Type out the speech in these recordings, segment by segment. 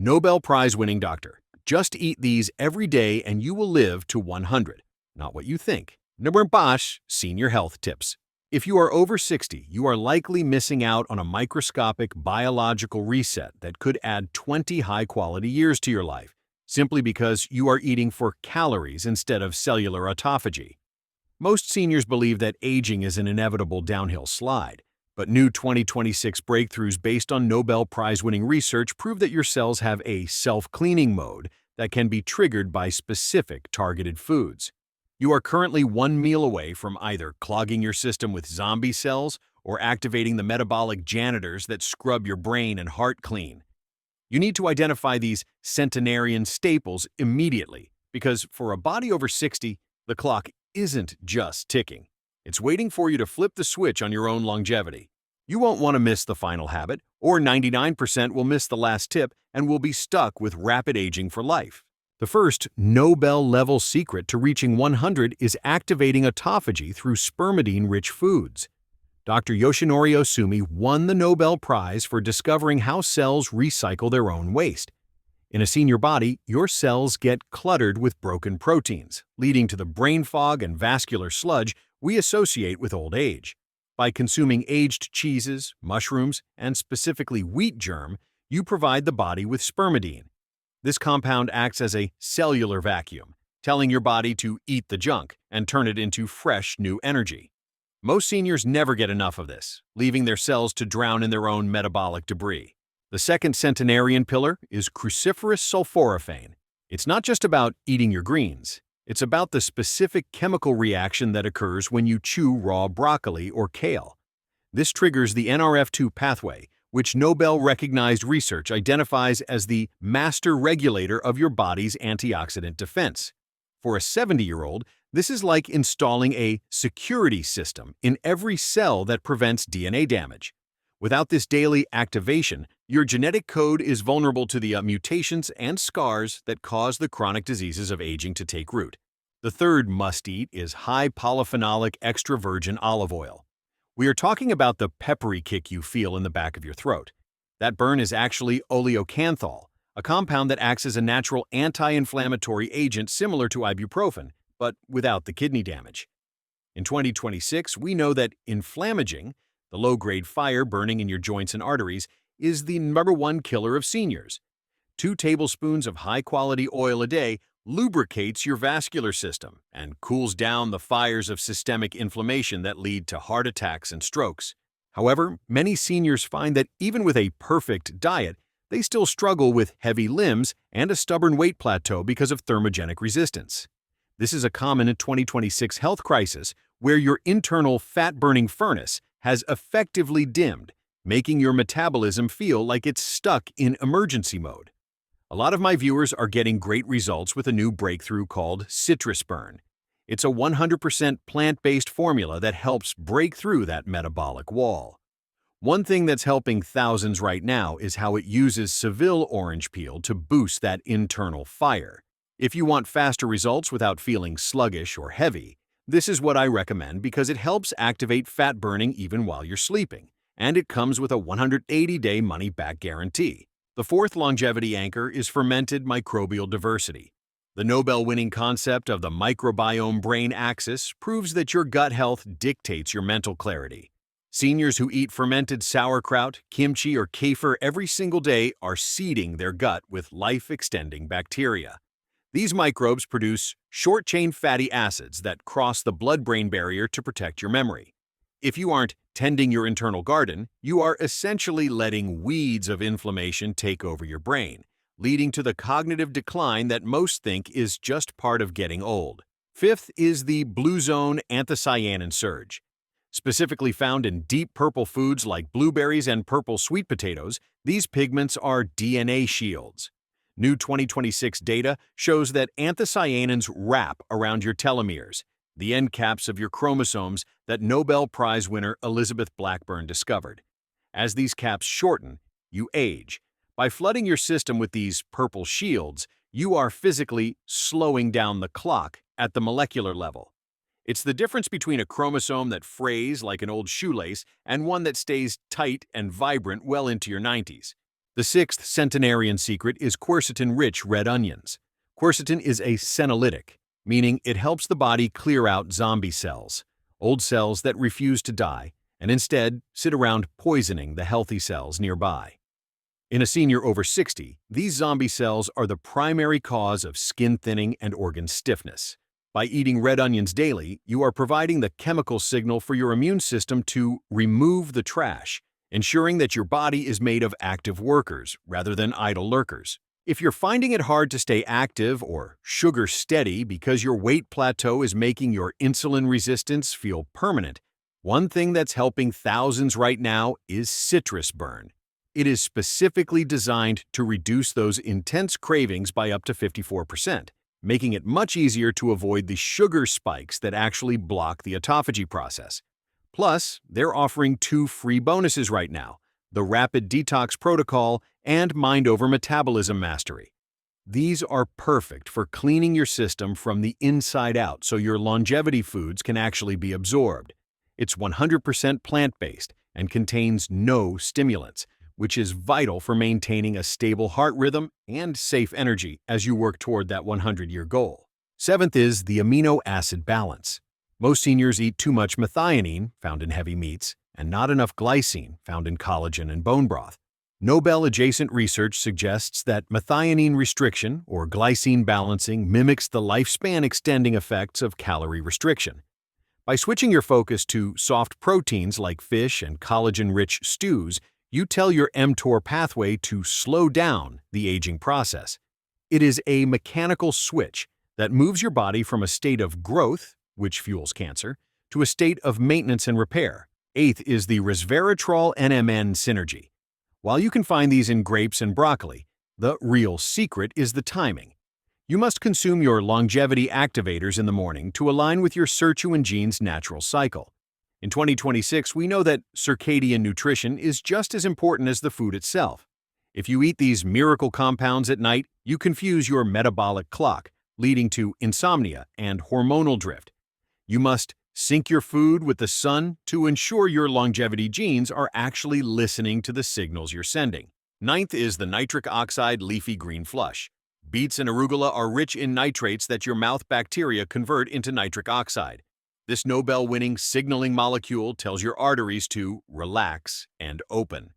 Nobel Prize-winning doctor. Just eat these every day and you will live to 100. Not what you think. Number Bosch Senior Health Tips. If you are over 60, you are likely missing out on a microscopic biological reset that could add 20 high-quality years to your life, simply because you are eating for calories instead of cellular autophagy. Most seniors believe that aging is an inevitable downhill slide, but new 2026 breakthroughs based on Nobel Prize-winning research prove that your cells have a self-cleaning mode that can be triggered by specific targeted foods. You are currently one meal away from either clogging your system with zombie cells or activating the metabolic janitors that scrub your brain and heart clean. You need to identify these centenarian staples immediately, because for a body over 60, the clock isn't just ticking. It's waiting for you to flip the switch on your own longevity. You won't want to miss the final habit, or 99% will miss the last tip and will be stuck with rapid aging for life. The first Nobel-level secret to reaching 100 is activating autophagy through spermidine-rich foods. Dr. Yoshinori Osumi won the Nobel Prize for discovering how cells recycle their own waste. In a senior body, your cells get cluttered with broken proteins, leading to the brain fog and vascular sludge we associate with old age. By consuming aged cheeses, mushrooms, and specifically wheat germ, you provide the body with spermidine. This compound acts as a cellular vacuum, telling your body to eat the junk and turn it into fresh new energy. Most seniors never get enough of this, leaving their cells to drown in their own metabolic debris. The second centenarian pillar is cruciferous sulforaphane. It's not just about eating your greens. It's about the specific chemical reaction that occurs when you chew raw broccoli or kale. This triggers the NRF2 pathway, which Nobel-recognized research identifies as the master regulator of your body's antioxidant defense. For a 70-year-old, this is like installing a security system in every cell that prevents DNA damage. Without this daily activation, your genetic code is vulnerable to the mutations and scars that cause the chronic diseases of aging to take root. The third must-eat is high polyphenolic extra virgin olive oil. We are talking about the peppery kick you feel in the back of your throat. That burn is actually oleocanthal, a compound that acts as a natural anti-inflammatory agent similar to ibuprofen, but without the kidney damage. In 2026, we know that inflammaging, the low-grade fire burning in your joints and arteries, is the #1 killer of seniors. 2 tablespoons of high-quality oil a day lubricates your vascular system and cools down the fires of systemic inflammation that lead to heart attacks and strokes. However, many seniors find that even with a perfect diet, they still struggle with heavy limbs and a stubborn weight plateau because of thermogenic resistance. This is a common 2026 health crisis where your internal fat-burning furnace has effectively dimmed, making your metabolism feel like it's stuck in emergency mode. A lot of my viewers are getting great results with a new breakthrough called Citrus Burn. It's a 100% plant-based formula that helps break through that metabolic wall. One thing that's helping thousands right now is how it uses Seville orange peel to boost that internal fire. If you want faster results without feeling sluggish or heavy, this is what I recommend because it helps activate fat burning even while you're sleeping, and it comes with a 180-day money-back guarantee. The fourth longevity anchor is fermented microbial diversity. The Nobel-winning concept of the microbiome brain axis proves that your gut health dictates your mental clarity. Seniors who eat fermented sauerkraut, kimchi, or kefir every single day are seeding their gut with life-extending bacteria. These microbes produce short-chain fatty acids that cross the blood-brain barrier to protect your memory. If you aren't tending your internal garden, you are essentially letting weeds of inflammation take over your brain, leading to the cognitive decline that most think is just part of getting old. Fifth is the blue zone anthocyanin surge. Specifically found in deep purple foods like blueberries and purple sweet potatoes, these pigments are DNA shields. New 2026 data shows that anthocyanins wrap around your telomeres, the end caps of your chromosomes that Nobel Prize winner Elizabeth Blackburn discovered. As these caps shorten, you age. By flooding your system with these purple shields, you are physically slowing down the clock at the molecular level. It's the difference between a chromosome that frays like an old shoelace and one that stays tight and vibrant well into your 90s. The sixth centenarian secret is quercetin-rich red onions. Quercetin is a senolytic, meaning it helps the body clear out zombie cells, old cells that refuse to die, and instead sit around poisoning the healthy cells nearby. In a senior over 60, these zombie cells are the primary cause of skin thinning and organ stiffness. By eating red onions daily, you are providing the chemical signal for your immune system to remove the trash, ensuring that your body is made of active workers rather than idle lurkers. If you're finding it hard to stay active or sugar steady because your weight plateau is making your insulin resistance feel permanent, one thing that's helping thousands right now is citrus burn. It is specifically designed to reduce those intense cravings by up to 54%, making it much easier to avoid the sugar spikes that actually block the autophagy process. Plus, they're offering 2 free bonuses right now: the Rapid Detox Protocol and Mind Over Metabolism Mastery. These are perfect for cleaning your system from the inside out so your longevity foods can actually be absorbed. It's 100% plant-based and contains no stimulants, which is vital for maintaining a stable heart rhythm and safe energy as you work toward that 100-year goal. Seventh is the amino acid balance. Most seniors eat too much methionine, found in heavy meats, and not enough glycine, found in collagen and bone broth. Nobel-adjacent research suggests that methionine restriction or glycine balancing mimics the lifespan-extending effects of calorie restriction. By switching your focus to soft proteins like fish and collagen-rich stews, you tell your mTOR pathway to slow down the aging process. It is a mechanical switch that moves your body from a state of growth, which fuels cancer, to a state of maintenance and repair. Eighth is the resveratrol NMN synergy. While you can find these in grapes and broccoli, the real secret is the timing. You must consume your longevity activators in the morning to align with your Sirtuin gene's natural cycle. In 2026, we know that circadian nutrition is just as important as the food itself. If you eat these miracle compounds at night, you confuse your metabolic clock, leading to insomnia and hormonal drift. You must sync your food with the sun to ensure your longevity genes are actually listening to the signals you're sending. Ninth is the nitric oxide leafy green flush. Beets and arugula are rich in nitrates that your mouth bacteria convert into nitric oxide. This Nobel-winning signaling molecule tells your arteries to relax and open.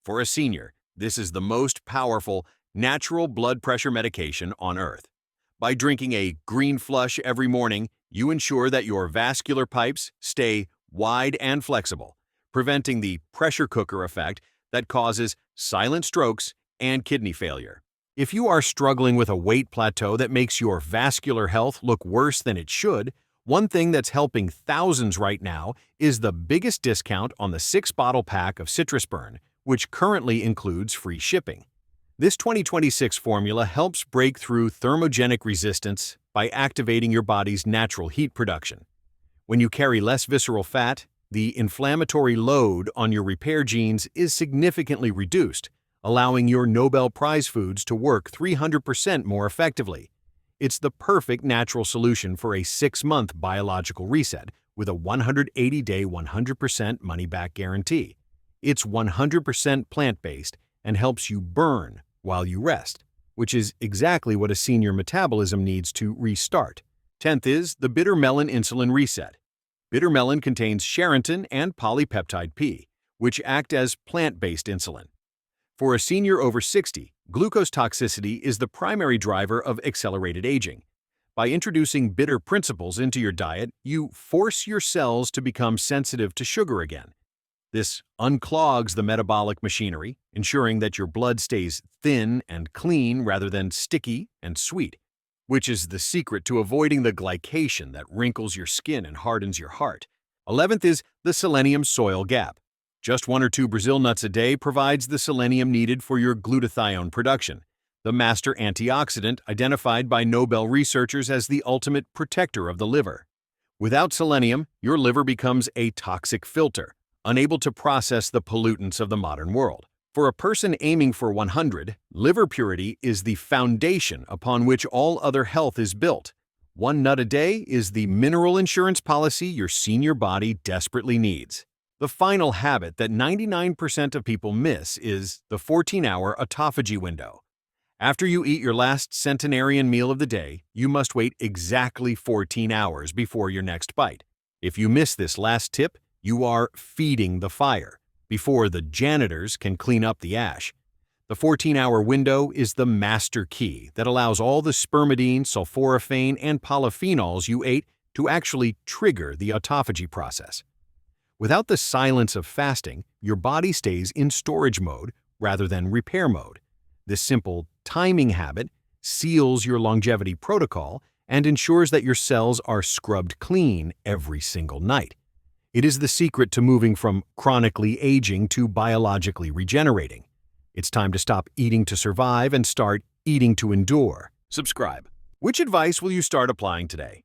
For a senior, this is the most powerful natural blood pressure medication on Earth. By drinking a green flush every morning, you ensure that your vascular pipes stay wide and flexible, preventing the pressure cooker effect that causes silent strokes and kidney failure. If you are struggling with a weight plateau that makes your vascular health look worse than it should, one thing that's helping thousands right now is the biggest discount on the 6-bottle pack of Citrus Burn, which currently includes free shipping. This 2026 formula helps break through thermogenic resistance by activating your body's natural heat production. When you carry less visceral fat, the inflammatory load on your repair genes is significantly reduced, allowing your Nobel Prize foods to work 300% more effectively. It's the perfect natural solution for a 6-month biological reset with a 180-day 100% money-back guarantee. It's 100% plant-based and helps you burn while you rest, which is exactly what a senior metabolism needs to restart. 10th is the bitter melon insulin reset. Bitter melon contains charentin and polypeptide P, which act as plant-based insulin. For a senior over 60, glucose toxicity is the primary driver of accelerated aging. By introducing bitter principles into your diet, you force your cells to become sensitive to sugar again. This unclogs the metabolic machinery, ensuring that your blood stays thin and clean rather than sticky and sweet, which is the secret to avoiding the glycation that wrinkles your skin and hardens your heart. 11th is the selenium soil gap. Just 1 or 2 Brazil nuts a day provides the selenium needed for your glutathione production, the master antioxidant identified by Nobel researchers as the ultimate protector of the liver. Without selenium, your liver becomes a toxic filter, unable to process the pollutants of the modern world. For a person aiming for 100, liver purity is the foundation upon which all other health is built. 1 nut a day is the mineral insurance policy your senior body desperately needs. The final habit that 99% of people miss is the 14-hour autophagy window. After you eat your last centenarian meal of the day, you must wait exactly 14 hours before your next bite. If you miss this last tip, you are feeding the fire before the janitors can clean up the ash. The 14-hour window is the master key that allows all the spermidine, sulforaphane, and polyphenols you ate to actually trigger the autophagy process. Without the silence of fasting, your body stays in storage mode rather than repair mode. This simple timing habit seals your longevity protocol and ensures that your cells are scrubbed clean every single night. It is the secret to moving from chronically aging to biologically regenerating. It's time to stop eating to survive and start eating to endure. Subscribe. Which advice will you start applying today?